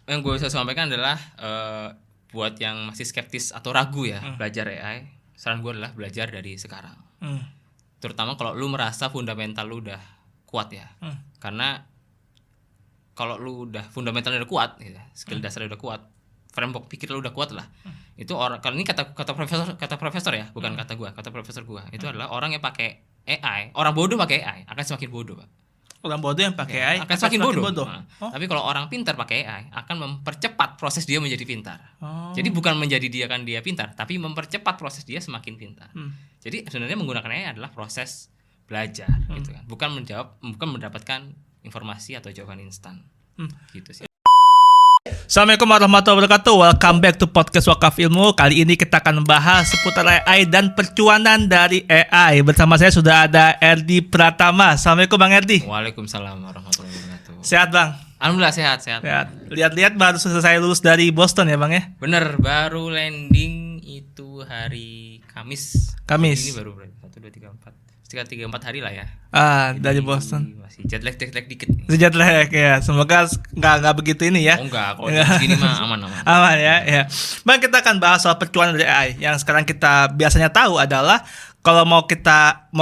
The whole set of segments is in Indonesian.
yang gue bisa sampaikan adalah buat yang masih skeptis atau ragu ya belajar AI, saran gue adalah belajar dari sekarang. Terutama kalau lu merasa fundamental lu udah kuat ya. Karena kalau lu udah fundamentalnya udah kuat, gitu, skill dasarnya udah kuat, framework pikir lu udah kuat lah. Itu orang, kalau ini kata profesor ya, bukan kata gua, kata profesor gua. Itu adalah orang yang pakai AI, orang bodoh pakai AI akan semakin bodoh, Pak. Orang bodoh yang pakai AI Akan semakin bodoh. Nah, tapi kalau orang pintar pakai AI akan mempercepat proses dia menjadi pintar. Jadi bukan menjadi dia kan dia pintar, tapi mempercepat proses dia semakin pintar. Jadi sebenarnya menggunakan AI adalah proses belajar gitu kan. Bukan mendapatkan informasi atau jawaban instan. Gitu sih. Assalamualaikum warahmatullahi wabarakatuh. Welcome back to podcast Wakaf Ilmu. Kali ini kita akan membahas seputar AI dan percuanan dari AI. Bersama saya sudah ada Erdi Pratama. Assalamualaikum Bang Erdi. Waalaikumsalam warahmatullahi wabarakatuh. Sehat Bang? Alhamdulillah sehat. Lihat-lihat baru selesai lulus dari Boston ya Bang ya? Bener, baru landing itu hari Kamis. Ini baru 1, 2, 3, 4 3-4 hari lah ya. Dari Boston. Masih jet lag dikit. Jet lag ya. Semoga nggak begitu ini ya. Oh enggak, kalau segini mah aman. Aman ya. Bang, kita akan bahas soal percuanan dari AI. Yang sekarang kita biasanya tahu adalah kalau mau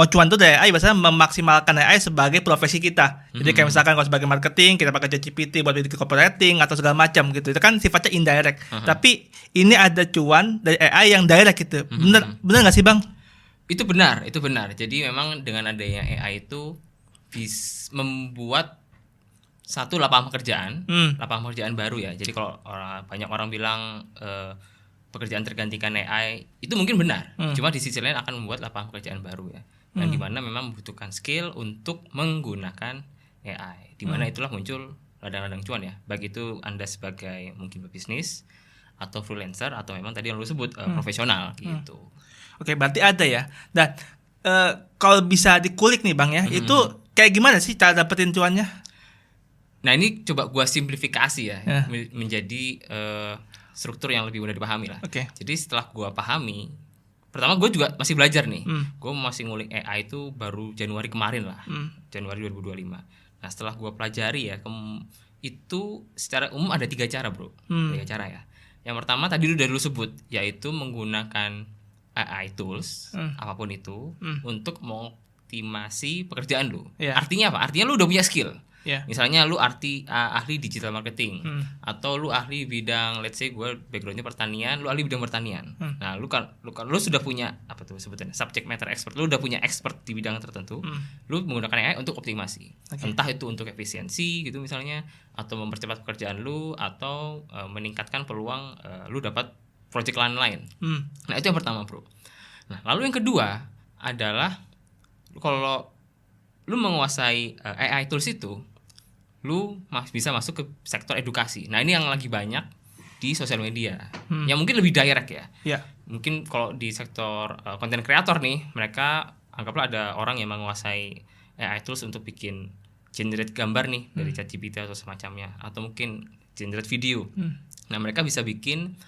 cuan tuh dari AI biasanya memaksimalkan AI sebagai profesi kita. Jadi kayak misalkan kalau sebagai marketing kita pakai ChatGPT buat bikin copywriting atau segala macam gitu. Itu kan sifatnya indirect. Tapi ini ada cuan dari AI yang direct gitu. Bener nggak sih Bang? Itu benar. Jadi memang dengan adanya AI itu bisa membuat satu lapangan pekerjaan baru ya. Jadi kalau banyak orang bilang pekerjaan tergantikan AI, itu mungkin benar. Cuma di sisi lain akan membuat lapangan pekerjaan baru ya. Dan di mana memang membutuhkan skill untuk menggunakan AI. Di mana itulah muncul ladang-ladang cuan ya. Baik itu Anda sebagai mungkin pebisnis atau freelancer atau memang tadi yang lu sebut profesional gitu. Oke, berarti ada ya. Dan kalau bisa dikulik nih Bang ya, itu kayak gimana sih cara dapetin cuannya? Nah ini coba gua simplifikasi ya. Menjadi struktur yang lebih mudah dipahami lah. Jadi setelah gua pahami, pertama gue juga masih belajar nih. Gue masih ngulik AI itu baru Januari kemarin lah, Januari 2025. Nah setelah gua pelajari ya, itu secara umum ada 3 cara bro, 3 cara ya. Yang pertama tadi udah lu sebut, yaitu menggunakan AI tools apapun itu untuk mengoptimasi pekerjaan lu. Artinya apa? Artinya lu udah punya skill. Misalnya lu ahli digital marketing atau lu ahli bidang, let's say gue backgroundnya pertanian, lu ahli bidang pertanian. Nah lu sudah punya apa tuh sebutannya subject matter expert, lu udah punya expert di bidang tertentu. Lu menggunakan AI untuk optimasi. Entah itu untuk efisiensi gitu misalnya, atau mempercepat pekerjaan lu, atau meningkatkan peluang lu dapat project lain. Nah itu yang pertama bro. Nah lalu yang kedua adalah kalau lu menguasai AI tools itu, lu bisa masuk ke sektor edukasi. Nah ini yang lagi banyak di sosial media, yang mungkin lebih direct ya. Mungkin kalau di sektor content creator nih, mereka anggaplah ada orang yang menguasai AI tools untuk bikin generate gambar nih dari ChatGPT atau semacamnya, atau mungkin generate video. Nah mereka bisa bikin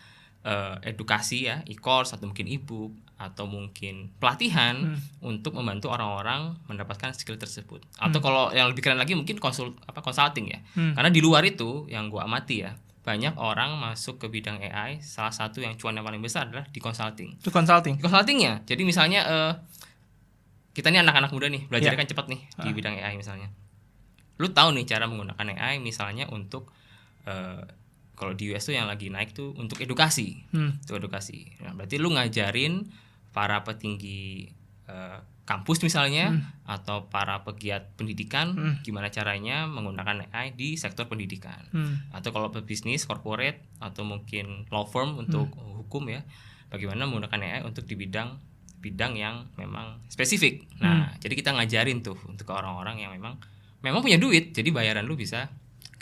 edukasi ya, e-course atau mungkin e-book atau mungkin pelatihan untuk membantu orang-orang mendapatkan skill tersebut. Atau kalau yang lebih keren lagi mungkin consulting ya. Karena di luar itu yang gua amati ya, banyak orang masuk ke bidang AI, salah satu yang cuan yang paling besar adalah di consulting. Itu consulting. Consultingnya. Jadi misalnya kita nih anak-anak muda nih, belajarnya kan cepat nih di bidang AI misalnya. Lu tahu nih cara menggunakan AI misalnya untuk kalau di US tuh yang lagi naik tuh untuk edukasi. Untuk edukasi. Nah, berarti lu ngajarin para petinggi kampus misalnya atau para pegiat pendidikan gimana caranya menggunakan AI di sektor pendidikan. Atau kalau pebisnis, corporate atau mungkin law firm untuk hukum ya, bagaimana menggunakan AI untuk di bidang yang memang spesifik. Nah, jadi kita ngajarin tuh untuk orang-orang yang memang punya duit, jadi bayaran lu bisa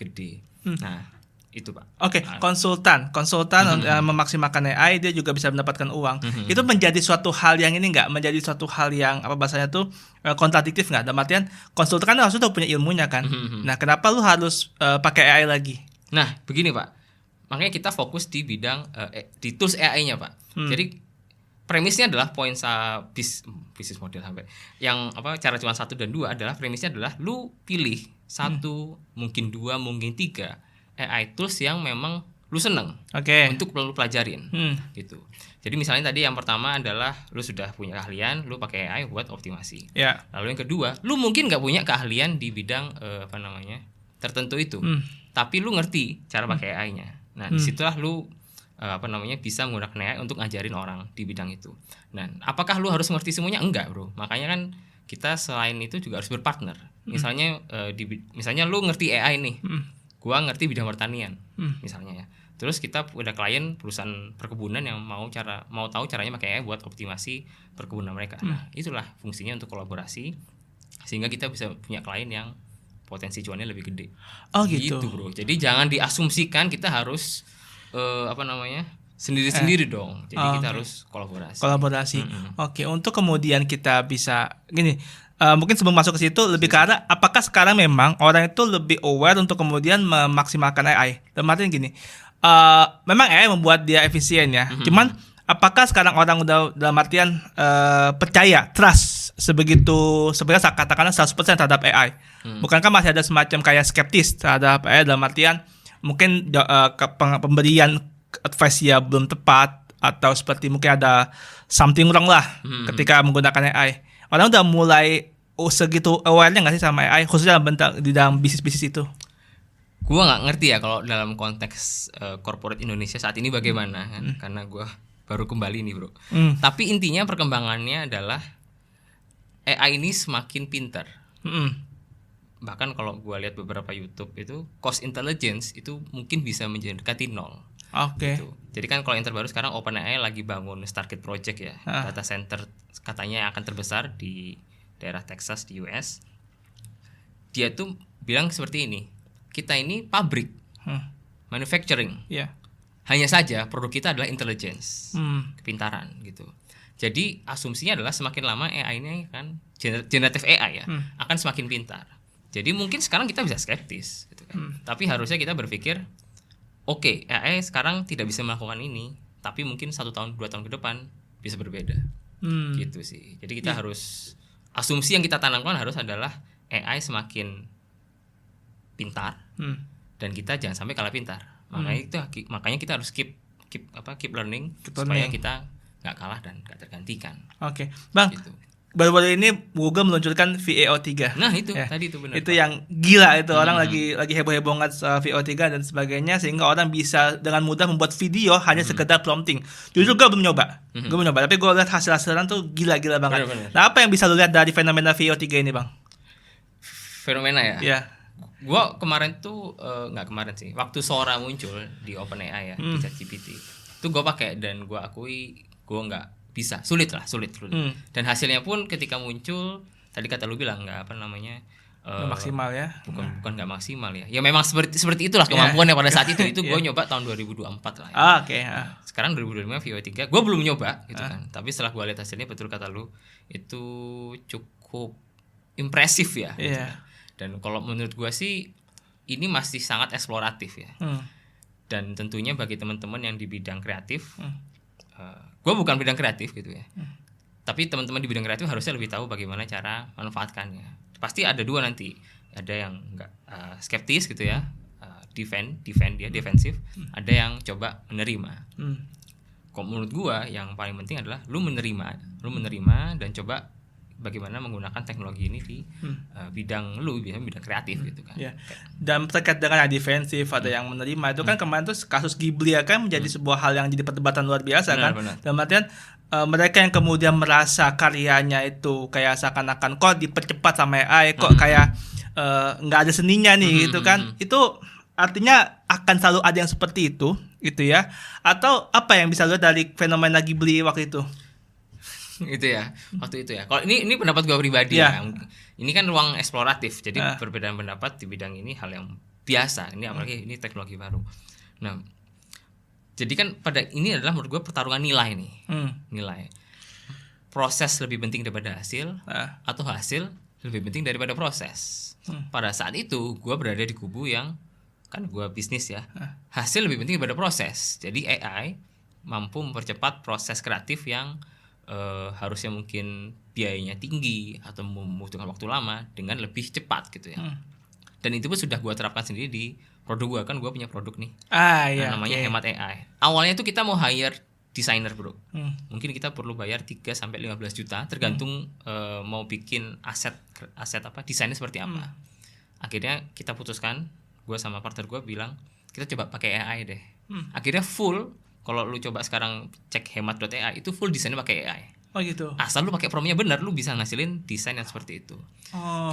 gede. Nah, itu Pak. Oke, konsultan memaksimalkan AI, dia juga bisa mendapatkan uang. Itu menjadi suatu hal yang ini nggak? Menjadi suatu hal yang apa bahasanya tuh kontradiktif nggak? Dalam artian konsultan kan harusnya punya ilmunya kan. Nah, kenapa lu harus pakai AI lagi? Nah, begini Pak. Makanya kita fokus di bidang di tools AI-nya Pak. Jadi premisnya adalah bisnis model sampai yang cara cuma 1 dan 2 adalah premisnya adalah lu pilih 1, mungkin 2, mungkin 3 AI tools yang memang lu seneng untuk lu pelajarin gitu. Jadi misalnya tadi yang pertama adalah lu sudah punya keahlian, lu pakai AI buat optimasi. Lalu yang kedua, lu mungkin nggak punya keahlian di bidang tertentu itu, tapi lu ngerti cara pakai AI-nya. Nah disitulah lu bisa menggunakan AI untuk ngajarin orang di bidang itu. Nah apakah lu harus ngerti semuanya? Enggak bro. Makanya kan kita selain itu juga harus berpartner. Misalnya misalnya lu ngerti AI nih, gua ngerti bidang pertanian misalnya ya. Terus kita ada klien perusahaan perkebunan yang mau tahu caranya pakai AI buat optimasi perkebunan mereka. Nah, itulah fungsinya untuk kolaborasi sehingga kita bisa punya klien yang potensi cuannya lebih gede. Gitu, bro. Jadi jangan diasumsikan kita harus sendiri-sendiri dong. Jadi kita harus kolaborasi. Oke, untuk kemudian kita bisa gini. Mungkin sebelum masuk ke situ lebih ke arah apakah sekarang memang orang itu lebih aware untuk kemudian memaksimalkan AI. Dalam artian gini, memang AI membuat dia efisien ya. Cuman apakah sekarang orang udah dalam artian percaya, trust sebenarnya katakanlah 100% terhadap AI. Bukankah masih ada semacam kayak skeptis terhadap AI dalam artian mungkin pemberian advice ya belum tepat atau seperti mungkin ada something wrong lah ketika menggunakan AI. Orang udah mulai segitu aware-nya nggak sih sama AI khususnya di dalam bisnis itu? Gua nggak ngerti ya kalau dalam konteks corporate Indonesia saat ini bagaimana kan? Karena gua baru kembali nih bro. Tapi intinya perkembangannya adalah AI ini semakin pintar. Bahkan kalau gua lihat beberapa YouTube itu cost intelligence itu mungkin bisa mendekati 0. Gitu. Jadi kan kalau yang terbaru sekarang OpenAI lagi bangun Stargate Project ya, data center katanya yang akan terbesar di daerah Texas di US. Dia tuh bilang seperti ini, kita ini pabrik, manufacturing. Hanya saja produk kita adalah intelligence, kepintaran gitu. Jadi asumsinya adalah semakin lama AI ini kan generative AI ya, akan semakin pintar. Jadi mungkin sekarang kita bisa skeptis gitu kan. Tapi harusnya kita berpikir Oke, AI sekarang tidak bisa melakukan ini, tapi mungkin 1 tahun 2 tahun ke depan bisa berbeda. Gitu sih. Jadi kita harus asumsi yang kita tanamkan harus adalah AI semakin pintar dan kita jangan sampai kalah pintar. Makanya kita harus keep learning supaya kita nggak kalah dan nggak tergantikan. Bang. Gitu. Baru-baru ini Google meluncurkan VAO 3. Nah itu tadi itu benar. Itu yang gila itu orang lagi heboh-heboh banget VAO 3 dan sebagainya sehingga orang bisa dengan mudah membuat video hanya sekedar prompting. Jujur gue belum nyoba. Tapi gue lihat hasil-hasilan tuh gila-gila banget. Bener. Nah, apa yang bisa lu lihat dari fenomena VAO 3 ini, Bang? Fenomena ya? Iya. Gue kemarin tuh nggak kemarin sih. Waktu Sora muncul di OpenAI ya, di ChatGPT. Itu gue pakai dan gue akui gue nggak bisa, sulit. Dan hasilnya pun ketika muncul tadi kata lu bilang nggak maksimal ya. Bukan nggak maksimal ya. Ya memang seperti itulah kemampuannya pada saat itu. Itu gue nyoba tahun 2024 lah ya. Sekarang 2025 VAO 3 gue belum nyoba gitu kan. Tapi setelah gue lihat hasilnya betul kata lu itu cukup impresif ya. Gitu. Dan kalau menurut gue sih ini masih sangat eksploratif ya. Dan tentunya bagi teman-teman yang di bidang kreatif gue bukan bidang kreatif gitu ya. Tapi teman-teman di bidang kreatif harusnya lebih tahu bagaimana cara manfaatkannya. Pasti ada dua nanti. Ada yang enggak skeptis gitu ya. Defend dia defensif. Ada yang coba menerima. Kalau menurut gue yang paling penting adalah lu menerima dan coba bagaimana menggunakan teknologi ini di bidang bidang kreatif gitu kan. Dan terkait dengan yang defensif ada yang menerima itu kan kemarin tuh kasus Ghibli kan menjadi sebuah hal yang jadi perdebatan luar biasa kan. Dalam artian mereka yang kemudian merasa karyanya itu kayak seakan-akan kok dipercepat sama AI, kok kayak nggak ada seninya nih gitu kan. Itu artinya akan selalu ada yang seperti itu gitu ya. Atau apa yang bisa lihat dari fenomena Ghibli waktu itu? Itu ya waktu itu ya. Kalau ini pendapat gue pribadi ya. Ini kan ruang eksploratif. Jadi perbedaan pendapat di bidang ini hal yang biasa. Ini apalagi ini teknologi baru. Nah, jadi kan pada ini adalah menurut gue pertarungan nilai nih. Nilai. Proses lebih penting daripada hasil atau hasil lebih penting daripada proses. Pada saat itu gue berada di kubu yang kan gue bisnis ya. Hasil lebih penting daripada proses. Jadi AI mampu mempercepat proses kreatif yang harusnya mungkin biayanya tinggi atau membutuhkan waktu lama dengan lebih cepat gitu ya. Dan itu pun sudah gue terapkan sendiri di produk gue kan, gue punya produk nih. Iya. Namanya Hemat AI. Awalnya tuh kita mau hire desainer bro. Mungkin kita perlu bayar 3-15 juta tergantung mau bikin aset apa, desainnya seperti apa. Akhirnya kita putuskan, gue sama partner gue bilang kita coba pakai AI deh. Akhirnya full, kalau lu coba sekarang cek hemat.ai itu full desainnya pakai AI. Oh gitu. Asal lu pakai promnya benar, lu bisa ngasilin desain yang seperti itu.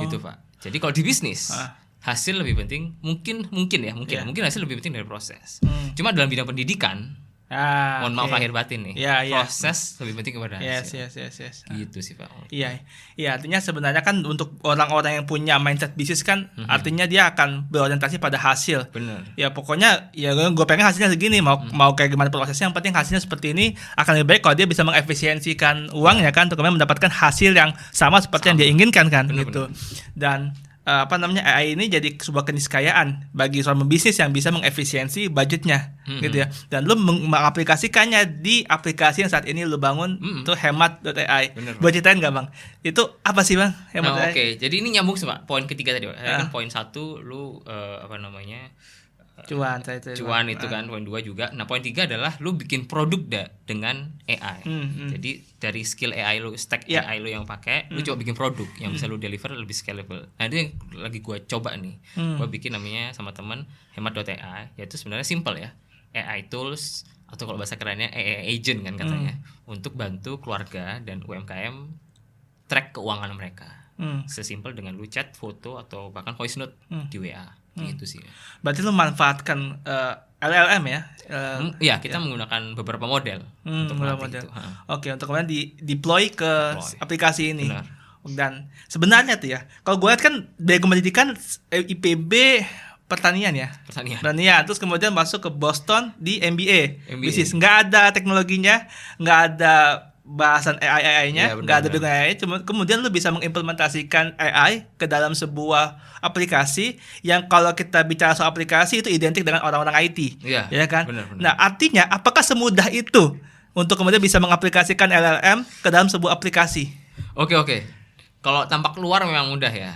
Gitu Pak. Jadi kalau di bisnis hasil lebih penting, mungkin hasil lebih penting dari proses. Cuma dalam bidang pendidikan, mohon maaf lahir batin nih, proses lebih penting kepada hasil. Yes. Gitu sih Pak. Iya, artinya sebenarnya kan untuk orang-orang yang punya mindset bisnis kan, artinya dia akan berorientasi pada hasil. Benar. Ya pokoknya ya gue pengen hasilnya segini, mau kayak gimana prosesnya, yang penting hasilnya seperti ini. Akan lebih baik kalau dia bisa mengefisiensikan uangnya kan, untuk kemudian mendapatkan hasil yang sama seperti yang dia inginkan kan, gitu. Dan AI ini jadi sebuah keniscayaan bagi seorang bisnis yang bisa mengefisiensi budgetnya, gitu ya. Dan lu mengaplikasikannya di aplikasi yang saat ini lu bangun, itu hemat.ai. Buat ceritain nggak Bang? Itu apa sih Bang hemat.ai? Oke. Jadi ini nyambung sama poin ketiga tadi Pak. Kan poin 1 lu cuan itu kan, poin 2 juga. Nah poin 3 adalah lu bikin produk dengan AI. Jadi dari skill AI lu, stack AI lu yang pakai, lu coba bikin produk yang bisa lu deliver lebih scalable. Nah itu yang lagi gua coba nih. Gua bikin namanya sama teman hemat.ai, yaitu sebenarnya simple ya, AI tools atau kalau bahasa kerennya AI agent kan katanya, untuk bantu keluarga dan UMKM track keuangan mereka. Sesimpel dengan lu chat, foto atau bahkan voice note di WA. Gitu sih. Berarti lu manfaatkan LLM ya? Iya, kita menggunakan beberapa model untuk model. Oke, untuk kemudian deploy ke aplikasi ini. Benar. Dan sebenarnya tuh ya, kalau gue lihat kan dari pendidikan IPB pertanian ya. Pertanian. Terus kemudian masuk ke Boston di MBA. Bisnis. Nggak ada teknologinya, nggak ada bahasan AI-nya, nggak ada dengan AI. Kemudian lu bisa mengimplementasikan AI ke dalam sebuah aplikasi yang kalau kita bicara soal aplikasi itu identik dengan orang-orang IT, ya kan? Benar. Nah, artinya apakah semudah itu untuk kemudian bisa mengaplikasikan LLM ke dalam sebuah aplikasi? Oke. Kalau tampak luar memang mudah ya.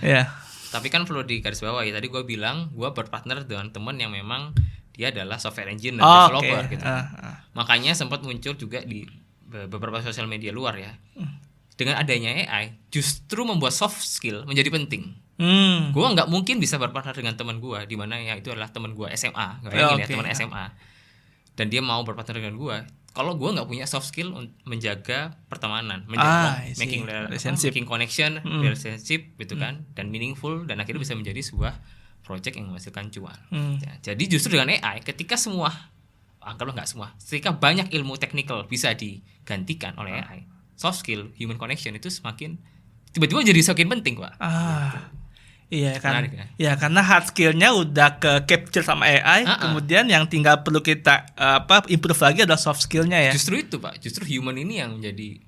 Tapi kan perlu digarisbawahi. Tadi gue bilang gue berpartner dengan teman yang memang dia adalah software engineer dan developer gitu. Makanya sempat muncul juga di beberapa sosial media luar ya. Dengan adanya AI justru membuat soft skill menjadi penting. Gue nggak mungkin bisa berpartner dengan teman gue, di mana ya itu adalah teman gue SMA, teman SMA, dan dia mau berpartner dengan gue. Kalau gue nggak punya soft skill menjaga pertemanan, making connection, relationship gitu kan, dan meaningful, dan akhirnya bisa menjadi sebuah project yang menghasilkan cuan. Jadi justru dengan AI, ketika ketika banyak ilmu technical bisa digantikan oleh AI, soft skill, human connection itu semakin tiba-tiba jadi semakin penting Pak. Iya kan. Menarik, ya? Ya karena hard skillnya udah ke capture sama AI, kemudian yang tinggal perlu kita improve lagi adalah soft skillnya ya. Justru itu Pak, justru human ini yang jadi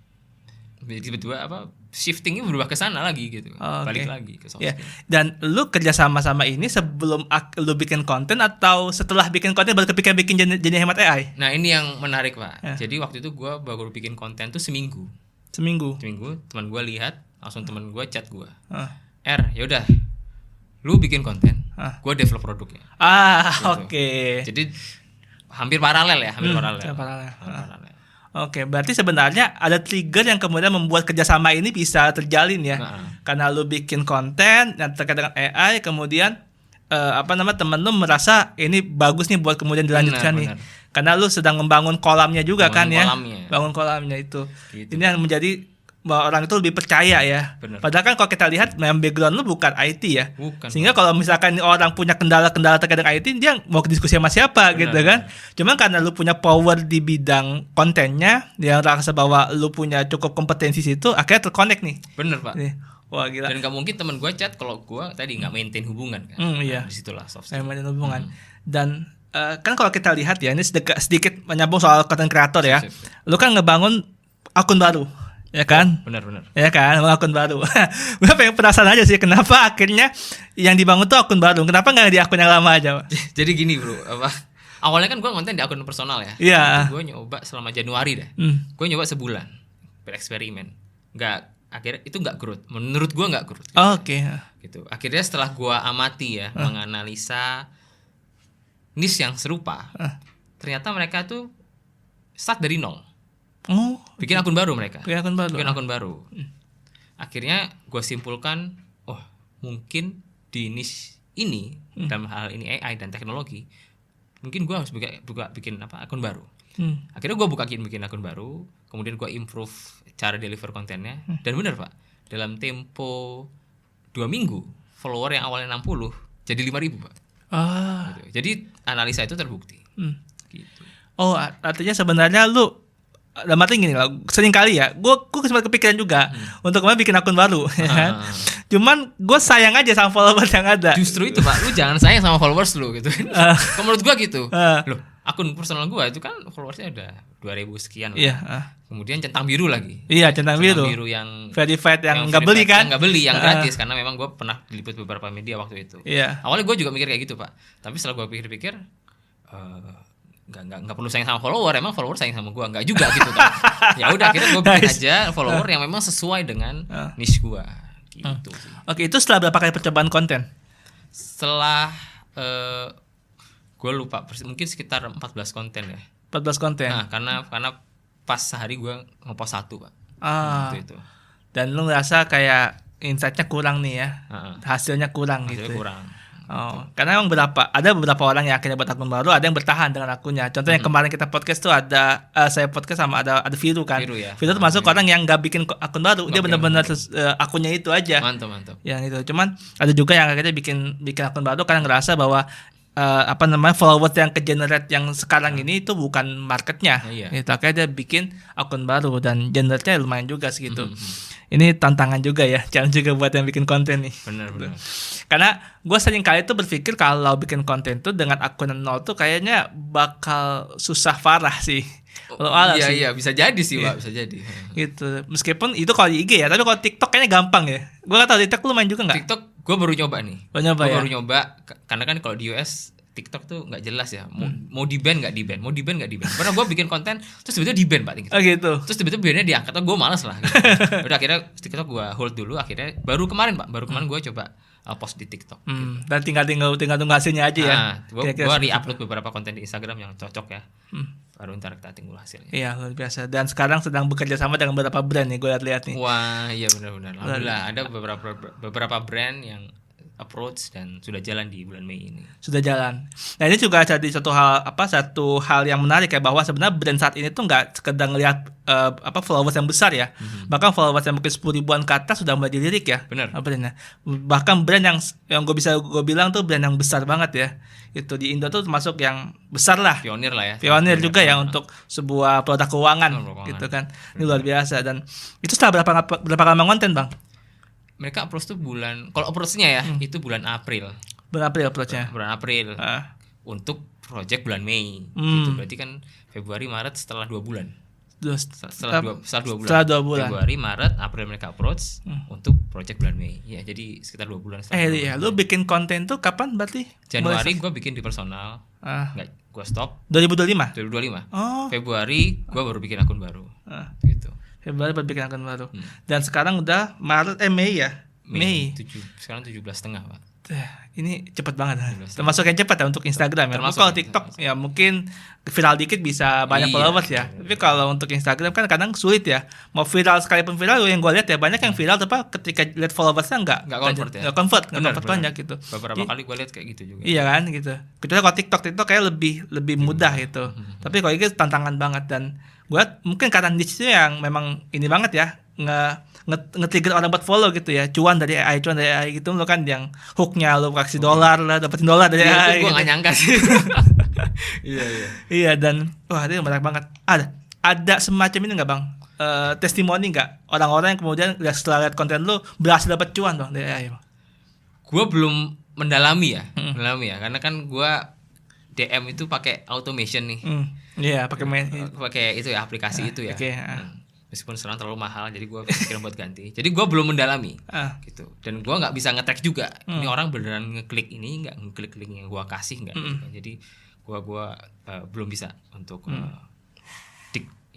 tiba-tiba shiftingnya berubah ke sana lagi gitu. Balik lagi ke soft skill. Dan lu kerja sama ini sebelum lu bikin konten atau setelah bikin konten baru kepikiran bikin jenis hemat AI? Nah ini yang menarik Pak. Jadi waktu itu gue baru bikin konten tuh seminggu. Teman gue lihat, langsung teman gue chat gue. Yaudah, lu bikin konten, gue develop produknya. Gitu. Oke. Jadi hampir paralel ya, paralel. Oke, berarti sebenarnya ada trigger yang kemudian membuat kerjasama ini bisa terjalin ya. Karena lu bikin konten yang terkait dengan AI, kemudian temen lu merasa ini bagus nih buat kemudian dilanjutkan nih. Karena lu sedang membangun kolamnya juga bangun kolamnya itu. Gitu. Ini yang menjadi orang itu lebih percaya ya. Padahal kan kalau kita lihat memang background lu bukan IT ya. Sehingga kalau misalkan orang punya kendala-kendala terkait dengan IT, dia mau diskusi sama siapa gitu kan. Cuman karena lu punya power di bidang kontennya, yang rasa bahwa lu punya cukup kompetensi situ, akhirnya terconnect nih. Bener Pak. Wah gila. Dan gak mungkin teman gue chat kalau gue tadi gak maintain hubungan kan. Disitulah soft skill. Maintain hubungan. Dan kan kalau kita lihat ya, ini sedikit menyambung soal content creator ya. Lu kan ngebangun akun baru. Ya kan? Benar. Ya kan, akun baru. Gue pengen penasaran aja sih, kenapa akhirnya yang dibangun tuh akun baru? Kenapa nggak di akun yang lama aja, Pak? Jadi gini bro, awalnya kan gue konten di akun personal ya. Iya. Gue nyoba selama Januari deh. Gue nyoba sebulan, bereksperimen. Akhirnya itu nggak growth. Menurut gue nggak growth. Oke. Gitu. Akhirnya setelah gue amati ya, menganalisa niche yang serupa, ternyata mereka tuh start dari nol. Bikin akun baru mereka. Bikin akun baru. Akhirnya gue simpulkan, mungkin di niche ini dalam hal ini AI dan teknologi, mungkin gue harus bikin akun baru. Akhirnya gue bikin akun baru, kemudian gue improve cara deliver kontennya, dan benar Pak, dalam tempo 2 minggu follower yang awalnya 60 jadi 5.000 Pak. Gitu. Jadi analisa itu terbukti. Gitu. Artinya sebenarnya lu dalam arti gini lah, sering kali ya, gue sempat kepikiran juga untuk kemarin bikin akun baru, ya kan? Cuman gue sayang aja sama followers yang ada. Justru itu Pak, lu jangan sayang sama followers lu gitu. Kalau menurut gue gitu. Loh, akun personal gue itu kan followersnya udah 2.000 sekian. Kemudian centang biru lagi. Iya, centang biru yang verified, yang nggak beli kan? Yang nggak beli, yang gratis, karena memang gue pernah diliput beberapa media waktu itu. Awalnya gue juga mikir kayak gitu Pak, tapi setelah gue pikir-pikir, nggak perlu sayang sama follower, emang follower sayang sama gue, nggak juga gitu kan. Ya udah, akhirnya gue bikin aja follower yang memang sesuai dengan niche gue gitu. Oke, itu setelah berapa kali percobaan konten? Setelah gue lupa, mungkin sekitar 14 konten ya. 14 konten. Nah, karena pas sehari gue ngepost 1 Pak. Itu. Dan lu ngerasa kayak insight-nya kurang nih ya, hasilnya kurang. Kurang. Karena emang ada beberapa orang yang akhirnya buat akun baru, ada yang bertahan dengan akunnya. Contoh yang kemarin kita podcast tuh ada saya podcast sama ada Viru kan. Viru tuh masuk orang yang nggak bikin akun baru, dia benar-benar akunnya itu aja. Mantap. Yang itu. Cuman ada juga yang akhirnya bikin akun baru karena ngerasa bahwa followers yang ke-generate yang sekarang ini itu bukan marketnya. Gitu. Akhirnya dia bikin akun baru dan generate-nya lumayan juga segitu. Ini tantangan juga ya, challenge juga buat yang bikin konten nih. Benar. Karena gue sering kali tuh berpikir kalau bikin konten tuh dengan akun nol tuh kayaknya bakal susah parah sih. Iya, bisa jadi sih Pak, bisa jadi. Gitu. Meskipun itu kalau di IG ya, tapi kalau TikTok kayaknya gampang ya. Gue gak tau TikTok lu main juga nggak? TikTok gue baru nyoba nih. Baru nyoba, karena kan kalau di US TikTok tuh nggak jelas ya, mau di ban nggak di ban. Pernah gue bikin konten terus tiba-tiba di ban Pak gitu. Gitu. Terus tiba-tiba bannya diangkat, gue malas lah. Gitu. Udah akhirnya TikTok gue hold dulu. Akhirnya baru kemarin gue coba post di TikTok. Gitu. Dan tinggal tunggu hasilnya aja ya. Gue re-upload beberapa konten di Instagram yang cocok ya. Baru ntar kita tunggu hasilnya. Iya, luar biasa. Dan sekarang sedang bekerja sama dengan beberapa brand nih, gue lihat nih. Wah, iya benar. Alhamdulillah ada beberapa brand yang approach dan sudah jalan di bulan Mei ini. Sudah jalan. Nah, ini juga jadi satu hal yang menarik ya, bahwa sebenarnya brand saat ini tuh nggak sekedar ngelihat followers yang besar ya. Bahkan followers yang mungkin 10 ribuan ke atas sudah mulai dilirik ya. Benar. Brandnya. Bahkan brand yang gue bilang tuh brand yang besar banget ya. Itu di Indo tuh termasuk yang besar lah. Pionir lah ya. Pionir juga ya untuk sebuah produk keuangan gitu kan. Ini luar biasa. Dan itu setelah berapa lama konten Bang? Mereka approach tuh kalau approach-nya ya itu bulan April. Bulan April approach-nya. Bulan April. Untuk project bulan Mei. Gitu berarti kan Februari Maret setelah 2 bulan. Setelah 2 bulan. Februari Maret April mereka approach untuk project bulan Mei. Ya, jadi sekitar 2 bulan. Iya, lu bikin konten tuh kapan berarti? Januari gue bikin di personal. Enggak, gue stop. 2025. Februari gue baru bikin akun baru. Gitu. Februari buat bikin akun baru. Dan sekarang udah Mei ya? Mei. Sekarang 17,5 Pak. Ini cepet banget. Termasuk yang cepat ya untuk Instagram ya. Kalau TikTok ya mungkin viral dikit bisa banyak followers ya. Tapi kalau untuk Instagram kan kadang sulit ya. Mau viral sekalipun viral, yang gue lihat ya banyak yang viral tapi ketika lihat followersnya nggak convert banyak gitu. Beberapa kali gue lihat kayak gitu juga. Iya kan gitu. Kecuali kalau TikTok kayak lebih mudah gitu. Tapi kalau ini tantangan banget, dan gue mungkin karena niche yang memang ini banget ya, nge-trigger orang buat follow gitu ya, cuan dari AI gitu lo kan, yang hooknya lo kasih dolar lah, dapetin dolar dari AI. Gue gitu. gak nyangka sih. Iya, dan wah itu banyak banget. Ada semacam ini nggak Bang? Testimoni nggak orang-orang yang kemudian setelah lihat konten lo berhasil dapat cuan Bang dari AI Bang? Gue belum mendalami ya, karena kan gue DM itu pakai automation nih. Iya, pakai itu ya, aplikasi itu ya. Meskipun sekarang terlalu mahal, jadi gue pikiran buat ganti. Jadi gue belum mendalami gitu. Dan gue nggak bisa nge-track juga. Ini orang beneran ngeklik ini nggak, ngeklik link yang gue kasih nggak. Gitu. Jadi gue belum bisa untuk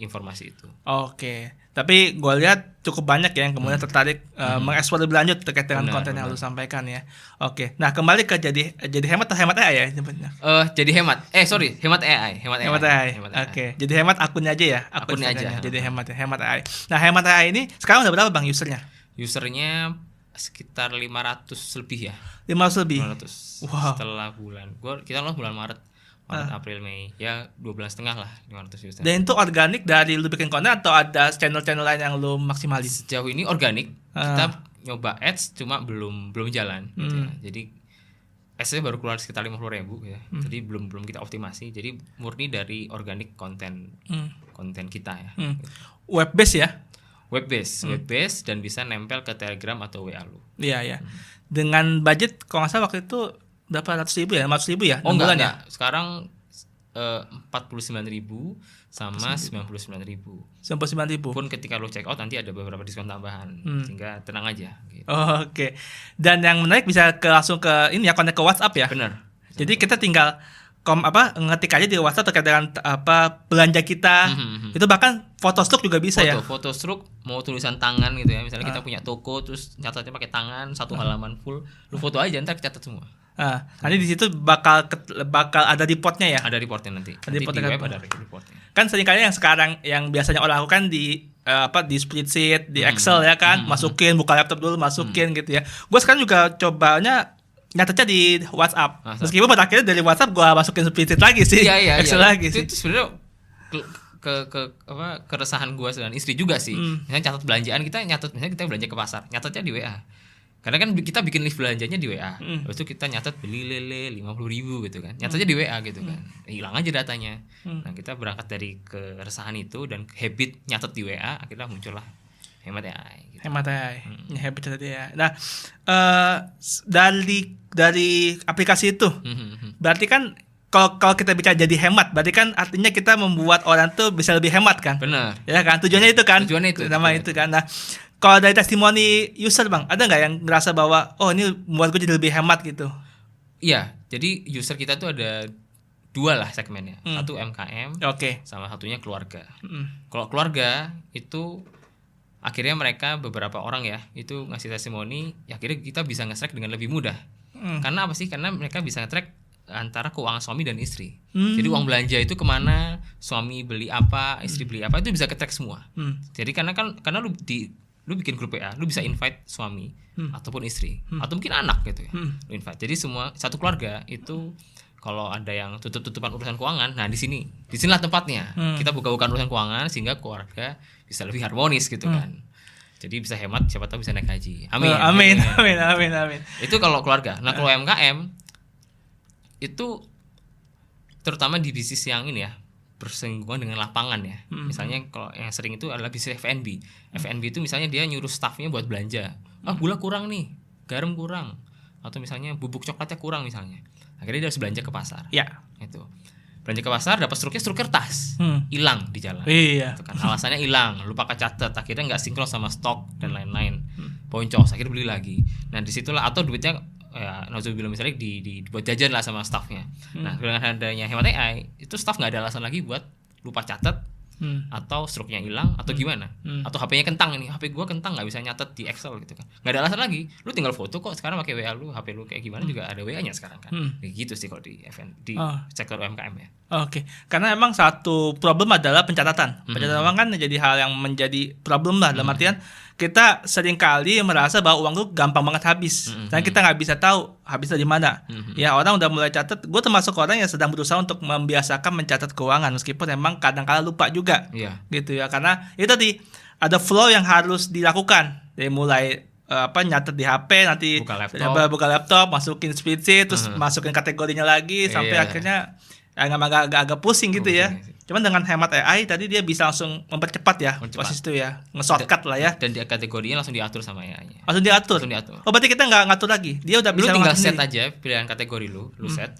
informasi itu. Oke. Tapi gue lihat cukup banyak ya yang kemudian tertarik mengeksplor lebih lanjut terkait dengan konten yang lu sampaikan ya. Oke. Nah, kembali ke jadi hemat atau hemat AI ya nyebutnya? Jadi hemat. Hemat AI. Hemat AI. Oke. Jadi hemat akunnya aja ya. Akunnya aja. Jadi hemat AI. Nah, hemat AI ini sekarang udah berapa Bang usernya? Usernya sekitar 500 lebih ya. 500 lebih. 500. Wow. Setelah kita bulan Maret, April, Mei, ya 2 bulan setengah lah 500 user. Dan itu organik dari lu bikin konten atau ada channel-channel lain yang lu maksimalin? Sejauh ini organik. Kita nyoba ads cuma belum jalan gitu ya. Jadi ads-nya baru keluar sekitar 50.000 ya. Jadi belum kita optimasi. Jadi murni dari organik konten kita ya. Web base ya? Web base dan bisa nempel ke Telegram atau WA lu. Iya. Dengan budget kalau nggak salah waktu itu berapa ratus ribu ya, 500 ribu ya? Oh enggak. Ya? Sekarang 49.000 sama 99.000. 99.000. Pun ketika lo check out nanti ada beberapa diskon tambahan, sehingga tenang aja. Gitu. Oke. Dan yang menarik bisa langsung ke ini ya, kontak ke WhatsApp ya? Benar. Jadi kita tinggal ngetik aja di WhatsApp terkait dengan belanja kita. Itu bahkan foto stroke juga bisa ya. Foto stroke mau tulisan tangan gitu ya. Misalnya kita punya toko terus catatnya pakai tangan, satu halaman full, lu foto aja ntar catat semua. Nanti di situ bakal ada reportnya ya. Ada reportnya nanti. Di web ada reportnya. Kan seringkali yang biasanya orang lakukan di spreadsheet, di Excel ya kan, masukin, buka laptop dulu, masukin gitu ya. Gue sekarang juga cobanya nyatetnya di WhatsApp. Meskipun pada akhirnya dari WhatsApp gue masukin spreadsheet lagi sih, Excel lagi sih. Itu sebenarnya keresahan gue dan istri juga sih. Misalnya catat belanjaan misalnya kita belanja ke pasar, nyatetnya di WA. Karena kan kita bikin list belanjanya di WA. Habis itu kita nyatet beli lele 50.000 gitu kan. Nyatetnya di WA gitu kan. Hilang aja datanya. Nah, kita berangkat dari keresahan itu dan habit nyatet di WA, akhirnya muncullah hemat AI gitu. Hemat AI. Habit tadi ya. Nah, dari aplikasi itu berarti kan kalau kita bicara jadi hemat, berarti kan artinya kita membuat orang tuh bisa lebih hemat kan? Benar. Ya kan, tujuannya itu kan? Nama itu kan. Nah, kalau dari testimoni user Bang, ada nggak yang ngerasa bahwa ini membuat gue jadi lebih hemat gitu? Iya, jadi user kita tuh ada 2 lah segmennya. Satu MKM, sama satunya keluarga. Kalau keluarga itu akhirnya mereka beberapa orang ya itu ngasih testimoni, akhirnya kita bisa nge-track dengan lebih mudah. Karena apa sih? Karena mereka bisa nge-track antara keuangan suami dan istri. Jadi uang belanja itu kemana, suami beli apa, istri beli apa, itu bisa ke-track semua. Jadi karena lu bikin grup WA, lu bisa invite suami ataupun istri atau mungkin anak gitu ya. Lu invite. Jadi semua satu keluarga itu kalau ada yang tutup-tutupan urusan keuangan, nah disinilah tempatnya. Kita buka-bukaan urusan keuangan sehingga keluarga bisa lebih harmonis gitu kan. Jadi bisa hemat, siapa tahu bisa naik haji. Amin. Amin. Itu kalau keluarga. Nah, kalau MKM itu terutama di bisnis yang ini ya, bersinggungan dengan lapangan ya. Misalnya kalau yang sering itu adalah bisnis F&B. F&B itu misalnya dia nyuruh staffnya buat belanja. Gula kurang nih, garam kurang, atau misalnya bubuk coklatnya kurang misalnya. Akhirnya dia harus belanja ke pasar. Ya. Itu. Belanja ke pasar dapat struk kertas. Hilang di jalan. Iya. Itu kan alasannya hilang, lupa kecatat, akhirnya enggak sinkron sama stok dan lain-lain. Boncos, akhirnya beli lagi. Nah, disitulah atau duitnya nauzubillah misalnya dibuat jajan lah sama staffnya. Nah, dengan adanya hemat AI, itu staff nggak ada alasan lagi buat lupa catat atau struknya hilang atau gimana, atau HP-nya kentang nih, HP gua kentang nggak bisa nyatet di Excel gitu kan, nggak ada alasan lagi, lu tinggal foto kok sekarang pakai WA lu, HP lu kayak gimana juga ada WA-nya sekarang kan, kayak gitu sih kalau di sektor UMKM ya. Oke. Karena emang satu problem adalah pencatatan. Pencatatan uang kan jadi hal yang menjadi problem lah, dalam artian kita seringkali merasa bahwa uang tuh gampang banget habis, dan kita nggak bisa tahu habis dari mana. Ya, orang udah mulai catat. Gue termasuk orang yang sedang berusaha untuk membiasakan mencatat keuangan, meskipun emang kadang-kala lupa juga, gitu ya. Karena itu tadi ada flow yang harus dilakukan, dari mulai nyatet di HP, nanti buka laptop, masukin spreadsheet, terus masukin kategorinya lagi, sampai akhirnya agak pusing gitu ya. Cuman dengan hemat AI tadi dia bisa langsung mempercepat ya proses itu ya, nge-shortcut lah ya. Dan di kategorinya langsung diatur sama AI-nya. Langsung diatur. Oh, berarti kita nggak ngatur lagi. Dia udah bisa. Lu tinggal set aja pilihan kategori lu set.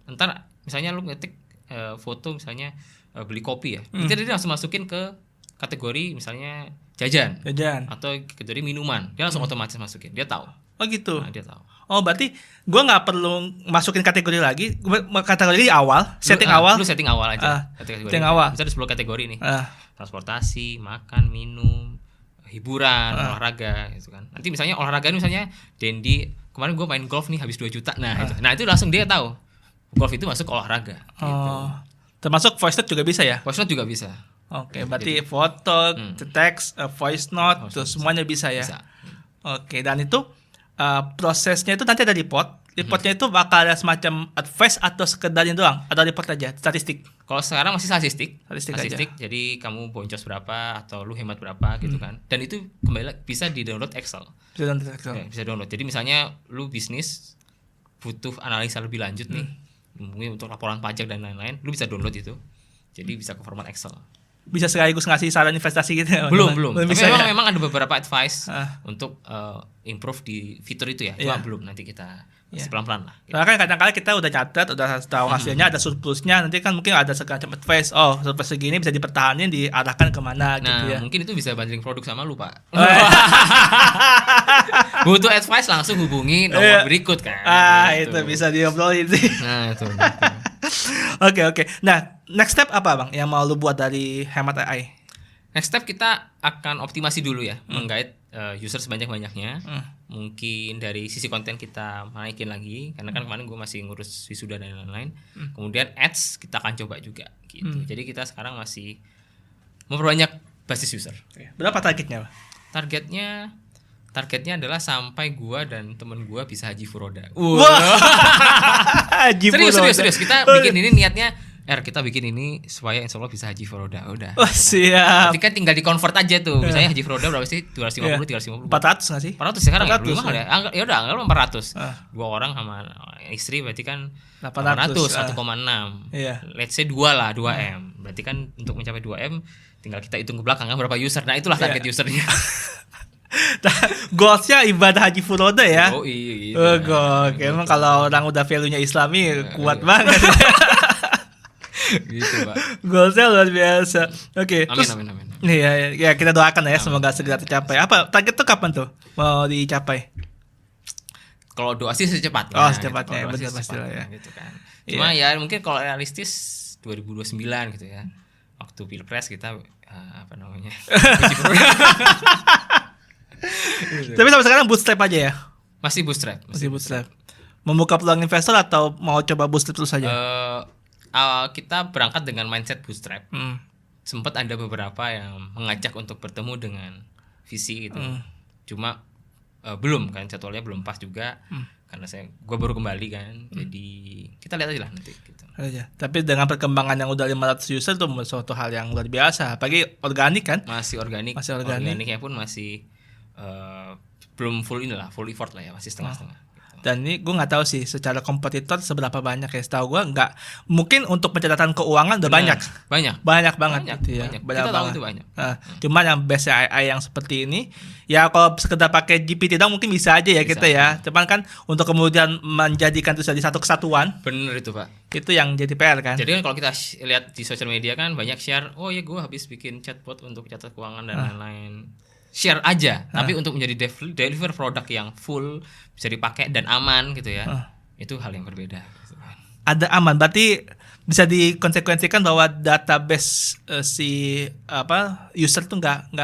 Ntar misalnya lu ngetik foto misalnya beli kopi ya. Itu dia langsung masukin ke kategori misalnya jajan atau kategori minuman. Dia langsung otomatis masukin. Dia tahu. Oh gitu. Nah, dia tahu. Oh berarti gue nggak perlu masukin kategori lagi. Kategori di awal, awal. Lu setting awal aja. Setting awal. Bisa ada 10 kategori nih. Transportasi, makan, minum, hiburan, olahraga gitu kan. Nanti misalnya olahraga misalnya Dendi kemarin gue main golf nih habis 2 juta. Nah, itu langsung dia tahu. Golf itu masuk olahraga gitu. Termasuk voice note juga bisa ya? Voice note juga bisa. Oke, berarti foto, teks, voice note, semuanya bisa ya. Bisa. Oke, dan itu prosesnya itu nanti ada report. Reportnya itu bakal ada semacam advice atau sekedarnya doang? Atau report aja, statistik? Kalau sekarang masih statistik aja. Jadi kamu boncos berapa atau lu hemat berapa gitu kan. Dan itu kembali bisa di-download Excel. Bisa download. Jadi misalnya lu bisnis butuh analisa lebih lanjut nih. Mungkin untuk laporan pajak dan lain-lain, lu bisa download itu. Jadi bisa ke format Excel. Bisa sekaligus ngasih saran investasi gitu ya? Belum. Tapi memang ada beberapa advice untuk improve di fitur itu ya. Cuma belum, nanti kita masih pelan-pelan lah. Karena kan kadang-kadang kita udah catat, udah tahu hasilnya, ada surplusnya, nanti kan mungkin ada semacam advice, surplus segini bisa dipertahankan, diarahkan kemana gitu ya. Mungkin itu bisa banding produk sama lu, Pak. Butuh advice langsung hubungi nomor berikut kan. Itu bisa diobrolin sih. Nah, itu. Oke. Nah, next step apa Bang yang mau lu buat dari Hemat AI? Next step kita akan optimasi dulu ya, menggait user sebanyak-banyaknya. Mungkin dari sisi konten kita naikin lagi, karena kan kemarin gue masih ngurus wisuda dan lain-lain. Kemudian ads kita akan coba juga gitu. Jadi kita sekarang masih memperbanyak basis user. Berapa targetnya, Pak? Targetnya adalah sampai gua dan temen gua bisa haji furoda. Haji Serius. Kita bikin ini niatnya, kita bikin ini supaya insya Allah bisa haji furoda. Udah. Siap. Nanti kan tinggal di convert aja tuh. Misalnya haji furoda berapa sih? 250, 350. 400 nggak sih? 400 sekarang 400, ya? Belum mahal ya? Ya udah, anggap 400. 2 orang sama istri berarti kan 800, 1,6. Let's say 2 lah, 2M. Berarti kan untuk mencapai 2M tinggal kita hitung ke belakang kan berapa user. Nah, itulah target usernya. Goalsnya ibadah haji furoda ya. Oh iya. Emang kalau orang udah value-nya Islami kuat banget. Gitu, Pak. Goalsnya luar biasa. Oke. Amin. Iya, kita doakan ya semoga segera tercapai. Apa target tuh kapan tuh mau dicapai? Kalau doa sih secepatnya. Secepatnya, benar pastilah ya. Gitu kan. Cuma ya mungkin kalau realistis 2029 gitu ya. Waktu Pilpres kita apa namanya? Tapi sampai sekarang bootstrap aja ya? Masih bootstrap. Membuka peluang investor atau mau coba bootstrap terus saja? Kita berangkat dengan mindset bootstrap. Sempat ada beberapa yang mengajak untuk bertemu dengan visi gitu. Cuma belum kan, jadwalnya belum pas juga. Karena gue baru kembali kan. Jadi kita lihat aja lah nanti gitu. Tapi dengan perkembangan yang udah 500 user itu suatu hal yang luar biasa. Apalagi organik kan? Masih organik. Organiknya pun masih belum full effort lah ya, masih setengah-setengah. Dan ini gue nggak tahu sih secara kompetitor seberapa banyak ya. Setahu gue nggak, mungkin untuk pencatatan keuangan udah banyak banget gitu ya. Kita tahu itu banyak. Cuman yang base AI yang seperti ini, ya kalau sekedar pakai GPT dong mungkin bisa aja ya kita ya. Cuman kan untuk kemudian menjadikan itu jadi satu kesatuan. Bener itu, Pak. Itu yang jadi PR kan. Jadi kan kalau kita lihat di sosial media kan banyak share, gue habis bikin chatbot untuk catat keuangan dan lain-lain. Share aja, tapi untuk menjadi deliver produk yang full bisa dipakai dan aman gitu ya, itu hal yang berbeda. Ada aman, berarti bisa dikonsekuensikan bahwa database user tuh nggak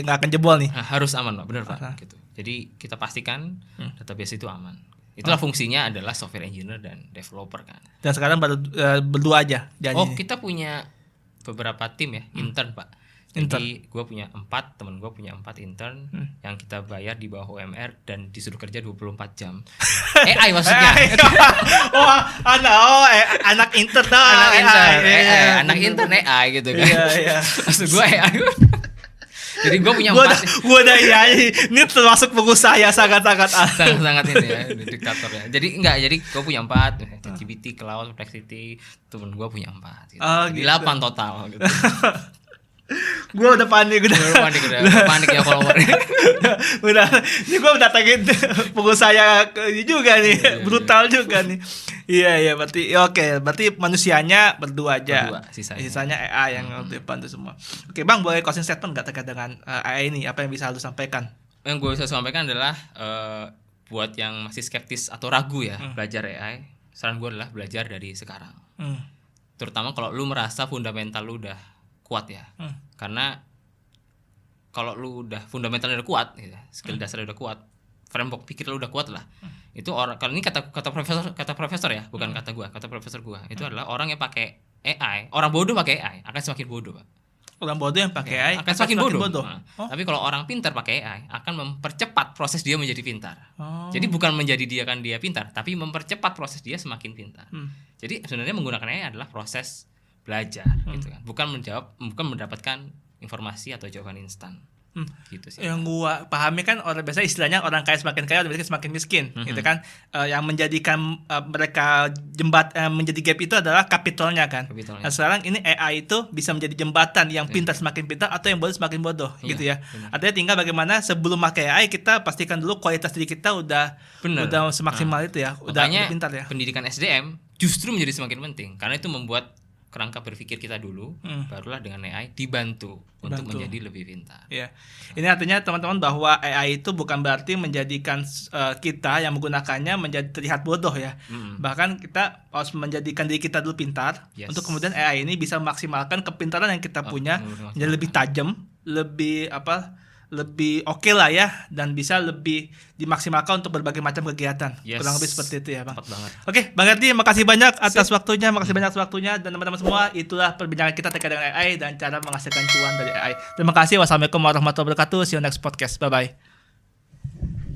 akan jebol nih. Harus aman, Pak, benar Pak. Gitu. Jadi kita pastikan database itu aman. Itulah fungsinya adalah software engineer dan developer kan. Dan sekarang baru berdua aja. Kita punya beberapa tim ya, intern Pak. Jadi gue punya 4, temen gue punya 4 intern yang kita bayar di bawah UMR dan disuruh kerja 24 jam. AI maksudnya. Anak intern anak intern AI gitu kan. Iya. Maksud gue AI. Jadi gue punya 4. Gue udah ini termasuk pengusaha ya sangat-sangat ini ya, diktator ya. Jadi gue punya 4, ChatGPT, Cloud, Perplexity, temen gue punya 4 gitu. Jadi 8 total gitu. Gue udah panik ya follower. Ini gue udah datangin pengusaha juga nih, brutal juga nih. Iya berarti manusianya berdua aja. Sisanya AI yang dibantu semua. Oke Bang, boleh closing statement nggak terkait dengan AI ini? Apa yang bisa lu sampaikan? Yang gue bisa sampaikan adalah buat yang masih skeptis atau ragu ya belajar AI, saran gue adalah belajar dari sekarang. Terutama kalau lu merasa fundamental lu udah kuat ya. Karena kalau lu udah fundamentalnya udah kuat gitu, skill dasarnya udah kuat, framework pikir lu udah kuat lah. Itu orang, kalau ini kata profesor ya, bukan kata gua, kata profesor gua. Itu adalah orang yang pakai AI, orang bodoh pakai AI akan semakin bodoh, Pak. Orang bodoh yang pakai AI akan semakin bodoh. Nah, tapi kalau orang pintar pakai AI akan mempercepat proses dia menjadi pintar. Jadi bukan menjadi dia pintar, tapi mempercepat proses dia semakin pintar. Jadi sebenarnya menggunakan AI adalah proses belajar gitu kan. Bukan mendapatkan informasi atau jawaban instan. Gitu sih. Yang gua pahami kan orang biasa istilahnya orang kaya semakin kaya, orang miskin semakin miskin, gitu kan. Yang menjadikan mereka menjadi gap itu adalah kapitalnya kan. Nah, sekarang ini AI itu bisa menjadi jembatan yang pintar semakin pintar atau yang bodoh semakin bodoh, gitu ya. Artinya tinggal bagaimana sebelum pakai AI kita pastikan dulu kualitas diri kita udah semaksimal itu ya, udah pintar ya. Pendidikan SDM justru menjadi semakin penting karena itu membuat kerangka berpikir kita dulu, barulah dengan AI dibantu untuk menjadi lebih pintar. Ya. Ini artinya teman-teman bahwa AI itu bukan berarti menjadikan kita yang menggunakannya menjadi terlihat bodoh ya. Bahkan kita harus menjadikan diri kita dulu pintar, untuk kemudian AI ini bisa memaksimalkan kepintaran yang kita punya menjadi lebih tajam, lebih oke lah ya, dan bisa lebih dimaksimalkan untuk berbagai macam kegiatan. Kurang lebih seperti itu ya, Bang. Oke, Bang Herdi, makasih banyak atas waktunya, dan teman-teman semua, itulah perbincangan kita terkait dengan AI dan cara menghasilkan cuan dari AI. Terima kasih. Wassalamualaikum warahmatullahi wabarakatuh. See you next podcast. Bye bye.